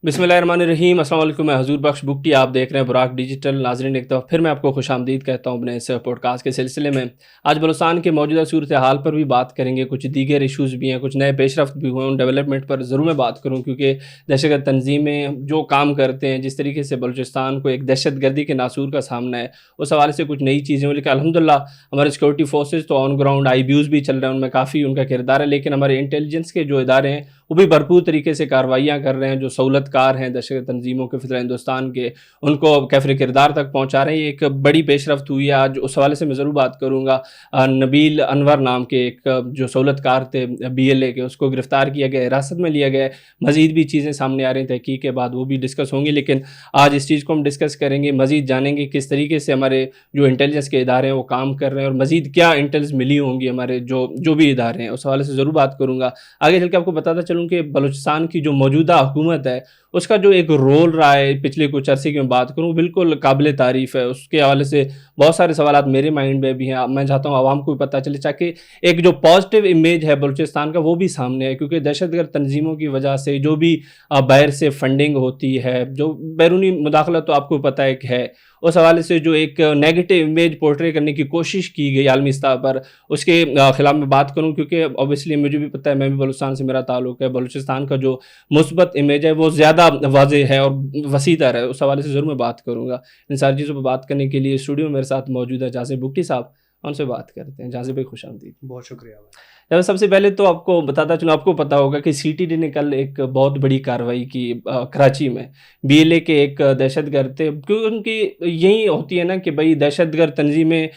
बिस्मिल्लाहिर्रहमानिर्रहीम। अस्सलाम वालेकुम। मैं हजूर बख्श बुकटी, आप देख रहे हैं बुराक डिजिटल। नाज़रीन, एक दफ़ा फिर मैं आपको खुशामदीद कहता हूँ अपने इस पॉडकास्ट के सिलसिले में। आज बलूचिस्तान के मौजूदा सूरत हाल पर भी बात करेंगे, कुछ दीगर इशूज़ भी हैं, कुछ नए पेशरफ्त भी हुए, उन डेवलपमेंट पर ज़रूर मैं बात करूँ, क्योंकि दहशतगर्द तंजीमें जो काम करते हैं, जिस तरीके से बलूचिस्तान को एक दहशतगर्दी के नासूर का सामना है, उस हवाले से कुछ नई चीज़ें हुई। लेकिन अल्हम्दुलिल्लाह हमारे सिक्योरिटी फोर्सेज तो ऑन ग्राउंड IBUs भी चल रहे हैं, उनमें काफ़ी उनका किरदार है। लेकिन हमारे इंटेलिजेंस के जो इदारे हैं वो भी भरपूर तरीके से कार्रवाइयाँ कर रहे हैं। जो सहूलतकार हैं दहशत तंजीमों के फ़ितरत हिंदुस्तान के, उनको कैफ़र किरदार तक पहुँचा रहे हैं। ये एक बड़ी पेशरफ्त हुई है आज, उस हवाले से मैं ज़रूर बात करूँगा। नबील अनवर नाम के एक जो सहूलतकार थे BLA के, उसको गिरफ़्तार किया गया, हिरासत में लिया गया है। मज़ीद भी चीज़ें सामने आ रही हैं, तहकीक के बाद वो भी डिस्कस होंगी। लेकिन आज इस चीज़ को हम डिस्कस करेंगे, मज़ीद जानेंगे किस तरीके से हमारे जो इंटेलिजेंस के इदारे हैं वो काम कर रहे हैं, और मज़ीद क्या इंटेल्स मिली होंगी हमारे जो भी इदारे हैं, उस हवाले से ज़रूर बात करूँगा। आगे चल के आपको बताता चलूँ कि बलूचिस्तान की जो मौजूदा हुकूमत है, उसका जो एक रोल रहा है पिछले कुछ अरसे की मैं बात करूँ, बिल्कुल काबिल तारीफ़ है। उसके हवाले से बहुत सारे सवालात मेरे माइंड में भी हैं। मैं चाहता हूँ आवाम को भी पता चले, ताकि एक जो पॉजिटिव इमेज है बलूचिस्तान का वो भी सामने आए। क्योंकि दहशतगर्द तंजीमों की वजह से जो भी बाहर से फंडिंग होती है, जो बैरूनी मुदाखलत तो आपको पता है कि है, उस हवाले से जो एक नेगेटिव इमेज पोर्ट्रे करने की कोशिश की गई आलमी सतह पर, उसके खिलाफ मैं बात करूँ। क्योंकि ऑब्वियसली मुझे भी पता है, मैं भी बलूचिस्तान से मेरा ताल्लुक है। बलूचिस्तान का जो मुस्बत इमेज है वो ज़्यादा वाज़ेह है और वसीतर है, उस हवाले से ज़रूर मैं बात करूँगा। इन सारी चीज़ों पर बात करने के लिए स्टूडियो में मेरे साथ मौजूद है जासिम बुकटी साहब, उनसे बात करते हैं। जासिम भाई, खुशामदीद। बहुत शुक्रिया भाई। सबसे पहले तो आपको बताता चलूँ, आपको पता होगा कि CTD ने कल एक बहुत बड़ी कार्रवाई की कराची में। BLA के एक दहशतगर्द थे, क्योंकि उनकी यही होती है ना कि भाई दहशतगर्द तंजीमें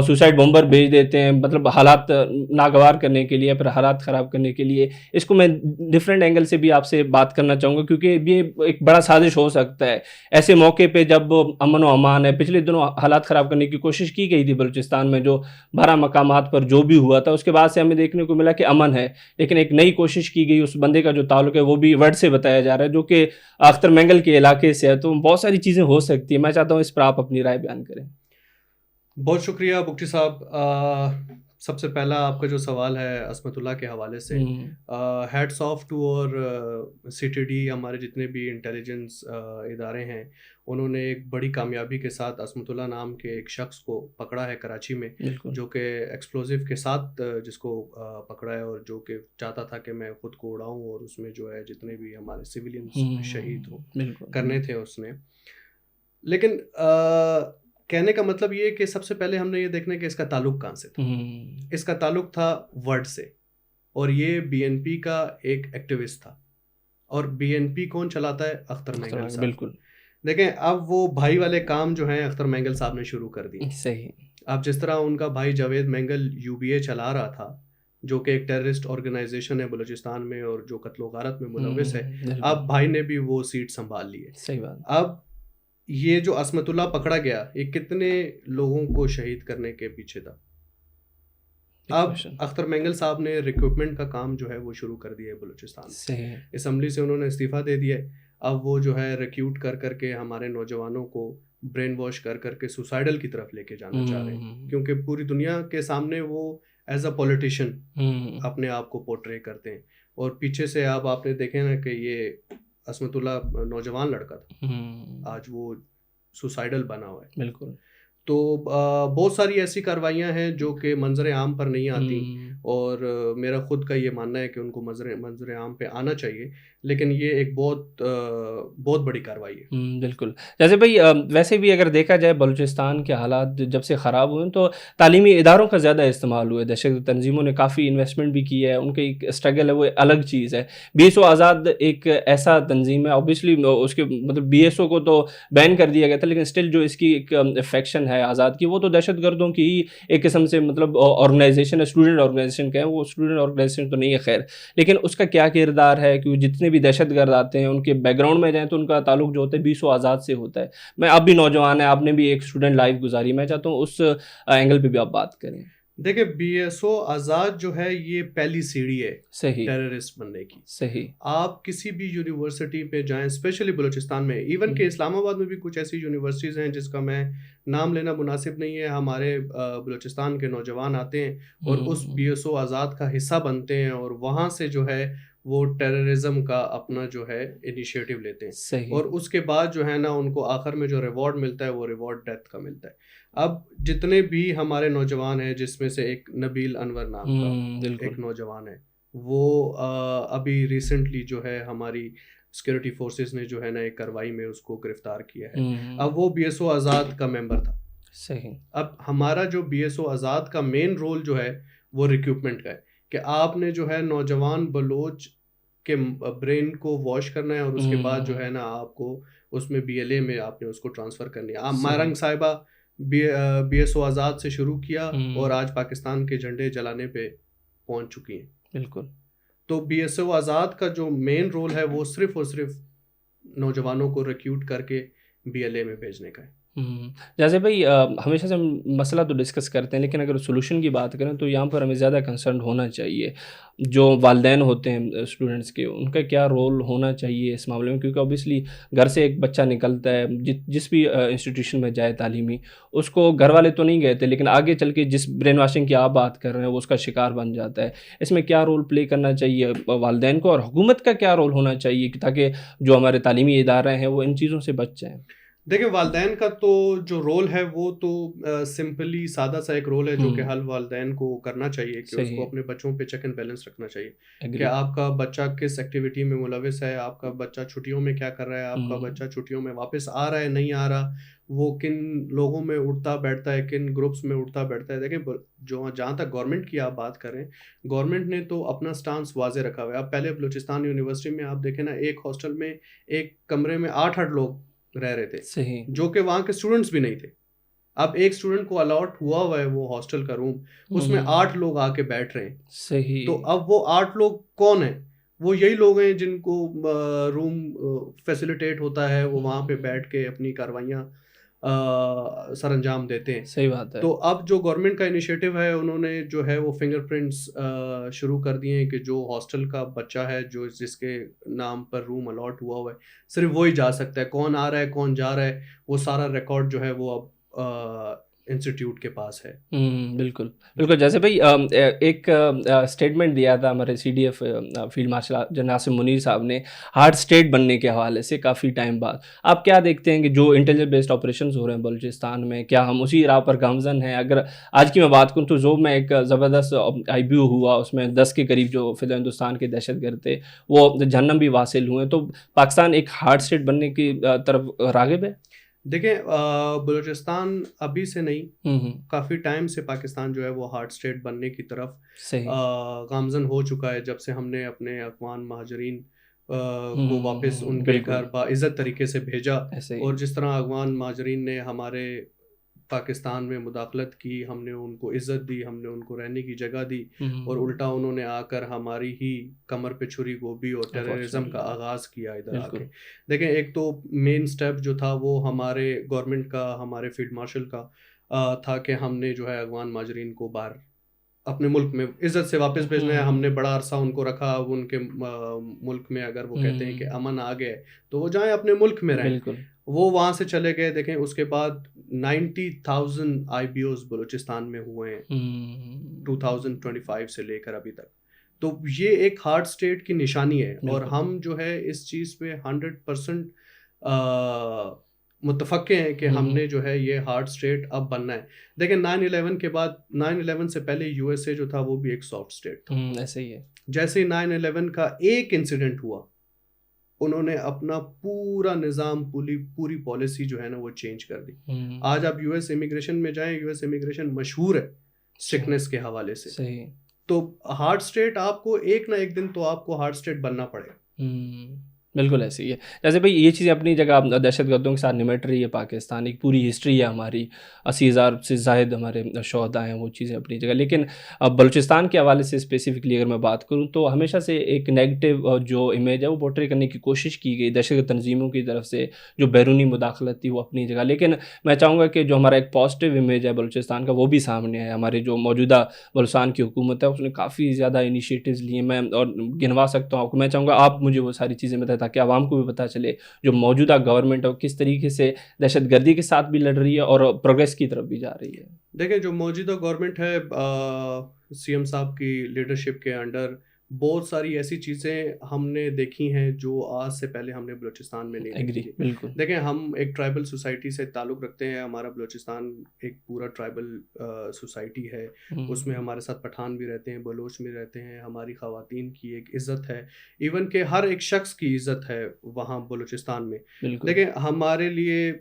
सुसाइड बॉम्बर भेज देते हैं, मतलब हालात नागवार करने के लिए, फिर हालात ख़राब करने के लिए। इसको मैं डिफरेंट एंगल से भी आपसे बात करना चाहूँगा, क्योंकि ये एक बड़ा साजिश हो सकता है ऐसे मौके पे जब अमन व अमान है। पिछले दिनों हालात ख़राब करने की कोशिश की गई थी बलूचिस्तान में, जो 12 मकामात पर जो भी हुआ था, उसके बाद से हमें देखने को मिला कि अमन है। लेकिन एक नई कोशिश की गई, उस बंदे का जो ताल्लुक है वो भी वर्ड से बताया जा रहा है, जो कि अख्तर मंगल के इलाके से है। तो बहुत सारी चीज़ें हो सकती है। मैं चाहता हूँ इस पर आप अपनी राय बयान करें। बहुत शुक्रिया बुक्टी साहब। सबसे पहला आपका जो सवाल है असमतुल्लाह के हवाले से, हैट्स ऑफ टू और CTD, हमारे जितने भी इंटेलिजेंस इदारे हैं, उन्होंने एक बड़ी कामयाबी के साथ असमतुल्लाह नाम के एक शख्स को पकड़ा है कराची में, बिल्कुल। जो कि एक्सप्लोजिव के साथ जिसको पकड़ा है, और जो कि चाहता था कि मैं खुद को उड़ाऊं और उसमें जो है जितने भी हमारे सिविलियंस शहीद हो बिल्कुल। करने थे उसने। लेकिन कहने का मतलब ये है कि सबसे पहले हमने ये देखना है कि इसका ताल्लुक कहाँ से था। इसका ताल्लुक था वर्ड से, और ये BNP का एक एक्टिविस्ट था। और BNP कौन चलाता है? अख्तर मेंगल साहब। बिल्कुल देखें, अब वो भाई वाले काम जो हैं अख्तर मेंगल साहब ने शुरू कर दिए। सही। अब जिस तरह उनका भाई जावेद मेंगल UBA चला रहा था, जो कि एक टेररिस्ट ऑर्गेनाइजेशन है बलूचिस्तान में और जो कत्लो गारत में मुलविस है, बिल्कुल अब भाई ने भी वो सीट संभाल ली है। सही बात। अब ये जो असमतुल्लाह पकड़ा गया, ये कितने लोगों को शहीद करने के पीछे था। अब क्वेश्चन अख्तर मेंगल साहब ने रिक्रूटमेंट का काम जो है वो शुरू कर दिया है बलूचिस्तान में। सही है। असम्बली से उन्होंने इस्तीफ़ा दे दिया है। अब वो जो है रिक्रूट कर करके हमारे नौजवानों को ब्रेन वॉश कर करके सुसाइडल की तरफ लेके जाना चाह रहे हैं, क्योंकि पूरी दुनिया के सामने वो एज अ पॉलिटिशियन अपने आप को पोर्ट्रे करते हैं। और पीछे से अब आपने देखे ना कि ये असमतुल्लाह नौजवान लड़का था, आज वो सुसाइडल बना हुआ है। बिल्कुल। तो बहुत सारी ऐसी कार्रवाइयाँ हैं जो कि मंजर आम पर नहीं आती, और मेरा खुद का ये मानना है कि उनको मंजर आम पे आना चाहिए। लेकिन ये एक बहुत बड़ी कार्रवाई है। बिल्कुल। जैसे भाई वैसे भी अगर देखा जाए बलूचिस्तान के हालात जब से ख़राब हुए हैं, तो तालीमी इदारों का ज़्यादा इस्तेमाल हुआ है। दहशत तंजीमों ने काफ़ी इन्वेस्टमेंट भी की है, उनकी एक स्ट्रगल है, वो अलग चीज़ है। BSO आज़ाद एक ऐसा तंजीम है, ऑब्वियसली उसके मतलब BSO को तो बैन कर दिया गया था, लेकिन स्टिल जो इसकी एक अफेक्शन है आज़ाद की, वो तो दहशतगर्दों की ही एक किस्म से मतलब ऑर्गेनाइजेशन है, स्टूडेंट ऑर्गेनाइजेशन कहें, वो स्टूडेंट ऑर्गेनाइजेशन तो नहीं है खैर। लेकिन उसका क्या किरदार है, क्योंकि जितने भी दहशतगर्द आते हैं उनके बैकग्राउंड में जाएँ तो उनका ताल्लुक जो होता है BSO आज़ाद से होता है। मैं आप भी नौजवान हैं, आपने भी एक स्टूडेंट लाइफ गुजारी, मैं चाहता हूँ उस एंगल पे भी आप बात करें। देखिए, BSO आज़ाद जो है ये पहली सीढ़ी है सही। टेररिस्ट बनने की। सही। आप किसी भी यूनिवर्सिटी पे जाएं, स्पेशली बलूचिस्तान में, इवन के इस्लामाबाद में भी कुछ ऐसी यूनिवर्सिटीज़ हैं जिसका मैं नाम लेना मुनासिब नहीं है। हमारे बलूचिस्तान के नौजवान आते हैं और उस BSO आज़ाद का हिस्सा बनते हैं, और वहाँ से जो है वो टेररिज्म का अपना जो है इनिशिएटिव लेते हैं। सही। और उसके बाद जो है ना उनको आखिर में जो रिवॉर्ड मिलता है वो रिवॉर्ड डेथ का मिलता है। अब जितने भी हमारे नौजवान हैं, जिसमें से एक नबील अनवर नाम का एक बिल्कुल। नौजवान है, वो अभी रिसेंटली जो है हमारी सिक्योरिटी फोर्सेस ने जो है ना एक कार्रवाई में उसको गिरफ्तार किया है। अब वो बीएसओ आज़ाद का मेंबर था। सही। अब हमारा जो बीएसओ आज़ाद का मेन रोल जो है वो रिक्रूटमेंट का है कि आपने जो है नौजवान बलोच के ब्रेन को वॉश करना है और उसके बाद जो है ना आपको उसमें बीएलए में आपने उसको ट्रांसफ़र करनी है। आप सही। मारंग साहिबा बीएसओ आज़ाद से शुरू किया और हम्म। आज पाकिस्तान के झंडे जलाने पे पहुंच चुकी हैं। बिल्कुल। तो बीएसओ आज़ाद का जो मेन रोल है वो सिर्फ और सिर्फ नौजवानों को रिक्रूट करके बीएलए में भेजने का है। जैसे भाई हमेशा से हम मसला तो डिस्कस करते हैं, लेकिन अगर सोल्यूशन की बात करें तो यहाँ पर हमें ज़्यादा कंसर्न होना चाहिए। जो वालिदैन होते हैं स्टूडेंट्स के, उनका क्या रोल होना चाहिए इस मामले में? क्योंकि ऑब्वियसली घर से एक बच्चा निकलता है, जिस भी इंस्टीट्यूशन में जाए तालीमी, उसको घर वाले तो नहीं गए थे, लेकिन आगे चल के जिस ब्रेन वाशिंग की आप बात कर रहे हैं वो उसका शिकार बन जाता है। इसमें क्या रोल प्ले करना चाहिए वालिदैन को, और हुकूमत का क्या रोल होना चाहिए ताकि जो हमारे तालीमी इदारे हैं वो इन चीज़ों से बच जाएँ? देखिए, वालिदैन का तो जो रोल है वो तो सिंपली सादा सा एक रोल है जो कि हर वालिदैन को करना चाहिए कि सही उसको है। अपने बच्चों पे चेक एंड बैलेंस रखना चाहिए कि एग्री। आपका बच्चा किस एक्टिविटी में मुलविस है, आपका बच्चा छुट्टियों में क्या कर रहा है, आपका हम्म। बच्चा छुट्टियों में वापस आ रहा है नहीं आ रहा, वो किन लोगों में उठता बैठता है, किन ग्रुप्स में उठता बैठता है। देखिए, जो जहाँ तक गवर्नमेंट की आप बात करें, गवर्नमेंट ने तो अपना स्टांस वाजे रखा हुआ है। अब पहले बलूचिस्तान यूनिवर्सिटी में आप देखें ना, एक हॉस्टल में एक कमरे में 8-8 लोग रह रहे थे, सही। जो कि वहाँ के स्टूडेंट्स भी नहीं थे। अब एक स्टूडेंट को अलॉट हुआ है वो हॉस्टल का रूम, उसमें 8 लोग आके बैठ रहे हैं। सही। तो अब वो 8 लोग कौन हैं? वो यही लोग हैं जिनको रूम फैसिलिटेट होता है, वो वहाँ पे बैठ के अपनी कार्रवाइयाँ सरअंजाम देते हैं। सही बात है। तो अब जो गवर्नमेंट का इनिशिएटिव है, उन्होंने जो है वो फिंगरप्रिंट्स शुरू कर दिए हैं कि जो हॉस्टल का बच्चा है, जो जिसके नाम पर रूम अलॉट हुआ है, सिर्फ वही जा सकता है। कौन आ रहा है, कौन जा रहा है, वो सारा रिकॉर्ड जो है वो अब इंस्टीट्यूट के पास है। बिल्कुल, बिल्कुल। जैसे भाई एक स्टेटमेंट दिया था हमारे CDF field marshal general Nasim Munir साहब ने, हार्ड स्टेट बनने के हवाले से काफ़ी टाइम बाद। आप क्या देखते हैं कि जो इंटेलिजेंस बेस्ड ऑपरेशंस हो रहे हैं बलूचिस्तान में, क्या हम उसी राह पर गामज़न हैं? अगर आज की मैं बात करूँ तो जो मैं एक ज़बरदस्त आईबीओ हुआ, उसमें 10 के करीब जो फिलहाल हिंदुस्तान के दहशतगर्द थे, वो जहन्नम भी वासिल हुए। तो पाकिस्तान एक हार्ड स्टेट बनने की तरफ राग़िब है? देखिए, बलूचिस्तान अभी से नहीं, हम्म। काफ़ी टाइम से पाकिस्तान जो है वो हार्ड स्टेट बनने की तरफ सही। गामजन हो चुका है, जब से हमने अपने अफगान महाजरीन को वापस उनके बिल्कुल। घर बाइज़्ज़त तरीके से भेजा। ऐसे ही। और जिस तरह अफगान महाजरीन ने हमारे पाकिस्तान में मुदाखलत की, हमने उनको इज़्ज़त दी, हमने उनको रहने की जगह दी, और उल्टा उन्होंने आकर हमारी ही कमर पे छुरी गोभी और टेररिज्म का आगाज़ किया इधर आके। देखें, एक तो मेन स्टेप जो था वो हमारे गवर्नमेंट का, हमारे फील्ड मार्शल का था कि हमने जो है अफगान महाजरीन को बाहर अपने मुल्क में इज़्ज़त से वापस भेजना है। हमने बड़ा अरसा उनको रखा। अब उनके मुल्क में अगर वो कहते हैं कि अमन आ गया है तो वो जाएं अपने मुल्क में रहें। बिल्कुल। वो वहाँ से चले गए। देखें, उसके बाद 90,000 आईबीओज बलूचिस्तान में हुए हैं 2025 से लेकर अभी तक। तो ये एक हार्ड स्टेट की निशानी है, और हम जो है इस चीज़ पे 100% मुत्तफ़क़ हैं कि हमने जो है ये हार्ड स्टेट अब बनना है। देखिए, 9/11 के बाद, 9/11 से पहले यूएसए जो था वो भी एक सॉफ्ट स्टेट था। ऐसे ही है। जैसे 9/11 का एक इंसिडेंट हुआ, उन्होंने अपना पूरा निज़ाम, पूरी पॉलिसी जो है ना वो चेंज कर दी। आज आप यूएस इमिग्रेशन में जाएं, यूएस इमिग्रेशन मशहूर है स्ट्रिक्टनेस के हवाले से। सही। तो हार्ड स्टेट आपको एक ना एक दिन तो आपको हार्ड स्टेट बनना पड़ेगा। बिल्कुल ऐसे ही है। जैसे भाई ये चीज़ें अपनी जगह दहशतगर्दों के साथ निमट रही है पाकिस्तान, एक पूरी हिस्ट्री है हमारी, 80,000 से ज़ायद हमारे शोहदा हैं, वो चीज़ें अपनी जगह। लेकिन अब बलूचिस्तान के हवाले से स्पेसिफिकली अगर मैं बात करूँ तो हमेशा से एक नेगेटिव जो इमेज है वो पोर्ट्रे करने की कोशिश की गई दहशतगर्द तंजीमों की तरफ से, जो बैरूनी मुदाखलत थी वो अपनी जगह। लेकिन मैं चाहूँगा कि जो हमारा एक पॉजिटिव इमेज है बलूचिस्तान का वो भी सामने आए। हमारी जो मौजूदा बलूचिस्तान की हुकूमत है उसने काफ़ी ज़्यादा इनिशिएटिव्स लिए, मैं और गिनवा सकता हूँ आपको। मैं चाहूँगा आप मुझे वो सारी चीज़ें बताएं ताकि आवाम को भी पता चले जो मौजूदा गवर्नमेंट है किस तरीके से दहशतगर्दी के साथ भी लड़ रही है और प्रोग्रेस की तरफ भी जा रही है। देखिए, जो मौजूदा गवर्नमेंट है सीएम साहब की लीडरशिप के अंडर, बहुत सारी ऐसी चीज़ें हमने देखी हैं जो आज से पहले हमने बलूचिस्तान में नहीं देखी थी। बिल्कुल। देखें, हम एक ट्राइबल सोसाइटी से ताल्लुक़ रखते हैं, हमारा बलूचिस्तान एक पूरा ट्राइबल सोसाइटी है, उसमें हमारे साथ पठान भी रहते हैं, बलोच भी रहते हैं, हमारी ख़वातीन की एक इज़्ज़त है, इवन के हर एक शख्स की इज़्ज़त है वहाँ बलूचिस्तान में। देखें, हमारे लिए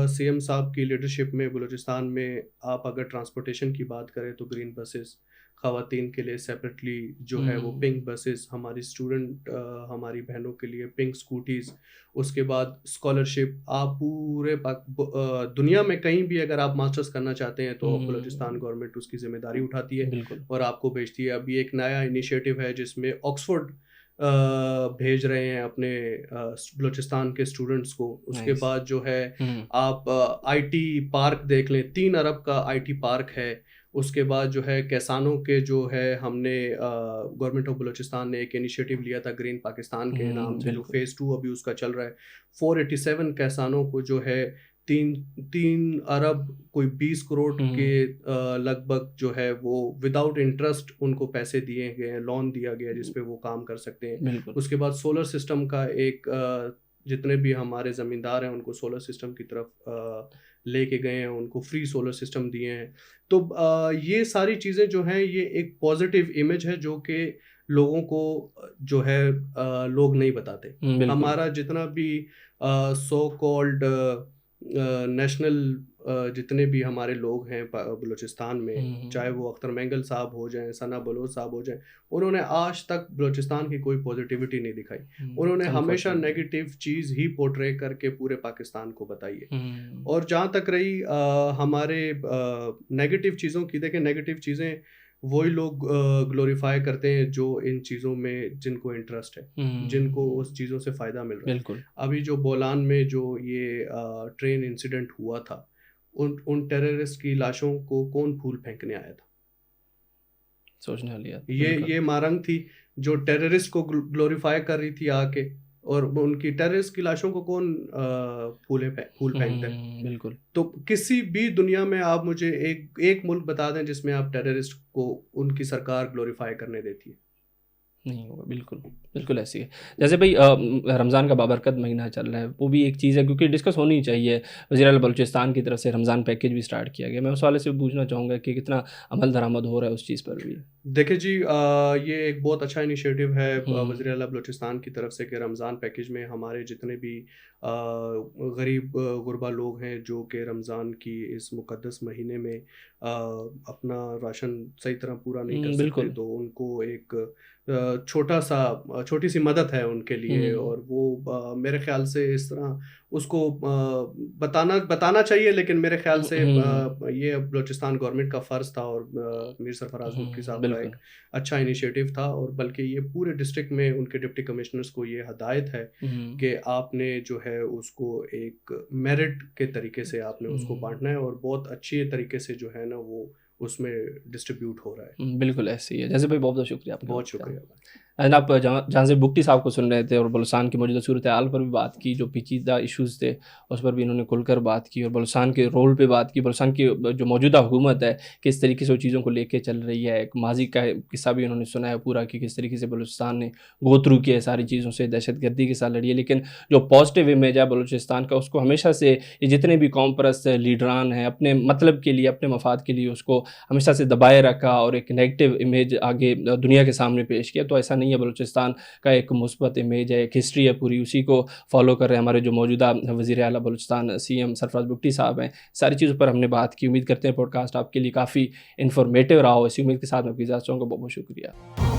सीएम साहब की लीडरशिप में बलूचिस्तान में आप अगर ट्रांसपोर्टेशन की बात करें तो ग्रीन बसेस, ख़वातीन के लिए सेपरेटली जो है वो पिंक बसेस, हमारी स्टूडेंट हमारी बहनों के लिए पिंक स्कूटीज़, उसके बाद स्कॉलरशिप। आप पूरे दुनिया में कहीं भी अगर आप मास्टर्स करना चाहते हैं तो बलूचिस्तान गवर्नमेंट उसकी ज़िम्मेदारी उठाती है और आपको भेजती है। अभी एक नया इनिशिएटिव है जिसमें ऑक्सफोर्ड भेज रहे हैं अपने बलूचिस्तान के स्टूडेंट्स को। उसके बाद जो है आप आईटी पार्क देख लें, 3 अरब का आईटी पार्क है। उसके बाद जो है किसानों के जो है हमने गवर्नमेंट ऑफ बलूचिस्तान ने एक इनिशिएटिव लिया था ग्रीन पाकिस्तान के नाम से, जो फेज़ 2 अभी उसका चल रहा है। 487 किसानों को जो है 3 अरब कोई 20 करोड़ के लगभग जो है वो विदाउट इंटरेस्ट उनको पैसे दिए गए हैं, लोन दिया गया जिस पे वो काम कर सकते हैं। उसके बाद सोलर सिस्टम का एक जितने भी हमारे ज़मींदार हैं उनको सोलर सिस्टम की तरफ लेके गए हैं, उनको फ्री सोलर सिस्टम दिए हैं। तो ये सारी चीज़ें जो हैं ये एक पॉजिटिव इमेज है जो कि लोगों को जो है लोग नहीं बताते। हमारा जितना भी सो कॉल्ड नेशनल जितने भी हमारे लोग हैं बलूचिस्तान में, चाहे वो अख्तर मेंगल साहब हो जाएं, सना बलोच साहब हो जाएं, उन्होंने आज तक बलूचिस्तान की कोई पॉजिटिविटी नहीं दिखाई। उन्होंने हमेशा नेगेटिव चीज़ ही पोर्ट्रे करके पूरे पाकिस्तान को बताई है। और जहाँ तक रही हमारे नेगेटिव चीज़ों की, देखें नेगेटिव चीज़ें वही लोग ग्लोरीफाई करते हैं जो इन चीज़ों में जिनको इंटरेस्ट है, जिनको उस चीज़ों से फ़ायदा मिल रहा है। अभी जो बोलान में जो ये ट्रेन इंसिडेंट हुआ था, उन टेररिस्ट की लाशों को कौन फूल फेंकने आया था? सोचने वाली बात। ये मारंग थी जो टेररिस्ट को ग्लोरीफाई कर रही थी आके, और उनकी टेररिस्ट की लाशों को कौन फूल फेंकता है? बिल्कुल। तो किसी भी दुनिया में आप मुझे एक मुल्क बता दें जिसमें आप टेररिस्ट को उनकी सरकार ग्लोरीफाई करने देती है। नहीं होगा, बिल्कुल बिल्कुल ऐसी है। जैसे भाई रमज़ान का बाबरकत महीना चल रहा है, वो भी एक चीज़ है क्योंकि डिस्कस होनी चाहिए। वज़ीर-ए-आला बलूचिस्तान की तरफ से रमज़ान पैकेज भी स्टार्ट किया गया। मैं उस वाले से पूछना चाहूँगा कि कितना अमल दरामद हो रहा है उस चीज़ पर भी? देखिए जी, ये एक बहुत अच्छा इनिशिएटिव है वज़ीर-ए-आला बलूचिस्तान की तरफ से कि रमज़ान पैकेज में हमारे जितने भी गरीब गुरबा लोग हैं जो कि रमज़ान की इस मुक़द्दस महीने में अपना राशन सही तरह पूरा नहीं कर सकते, तो उनको एक छोटी सी मदद है उनके लिए। और वो मेरे ख़्याल से इस तरह उसको बताना चाहिए, लेकिन मेरे ख़्याल से ये बलूचिस्तान गवर्नमेंट का फ़र्ज़ था और मीर सरफराज मुफ्ती साहब का एक अच्छा इनिशिएटिव था। और बल्कि ये पूरे डिस्ट्रिक्ट में उनके डिप्टी कमिश्नर्स को ये हदायत है कि आपने जो है उसको एक मेरिट के तरीके से आपने उसको बांटना है, और बहुत अच्छी तरीके से जो है ना वो उसमें डिस्ट्रीब्यूट हो रहा है। बिल्कुल ऐसे ही है। जैसे भाई बहुत बहुत शुक्रिया आपका। बहुत शुक्रिया। एंड आप जहाँ से बुक्टी साहब को सुन रहे थे और बलूचिस्तान की मौजूदा सूरत हाल पर भी बात की, जो पेचीदा इश्यूज़ थे उस पर भी इन्होंने खुलकर बात की और बलूचिस्तान के रोल पे बात की। बलूचिस्तान की जो मौजूदा हुकूमत है किस तरीके से वो चीज़ों को लेके चल रही है, एक माजी का किस्सा भी उन्होंने सुनाया पूरा कि किस तरीके से बलूचिस्तान ने गो थ्रू किया है सारी चीज़ों से, दहशतगर्दी के साथ लड़ी है। लेकिन जो पॉजिटिव इमेज है बलूचिस्तान का, उसको हमेशा से ये जितने भी कौम परस्त लीडरान हैं अपने मतलब के लिए, अपने मफाद के लिए उसको हमेशा से दबाए रखा और एक नेगेटिव इमेज आगे दुनिया के सामने पेश किया। तो ऐसा नहीं है, बलूचिस्तान का एक मुस्बत इमेज है, एक हिस्ट्री है पूरी, उसी को फॉलो कर रहे हैं हमारे जो मौजूदा वज़ीर आला बलूचिस्तान सीएम सरफराज बुक्टी साहब हैं। सारी चीज़ों पर हमने बात की। उम्मीद करते हैं पॉडकास्ट आपके लिए काफ़ी इन्फॉर्मेटिव रहा हो। इसी उम्मीद के साथ मैं आपकी इजाज़त चाहूँगा। बहुत बहुत शुक्रिया।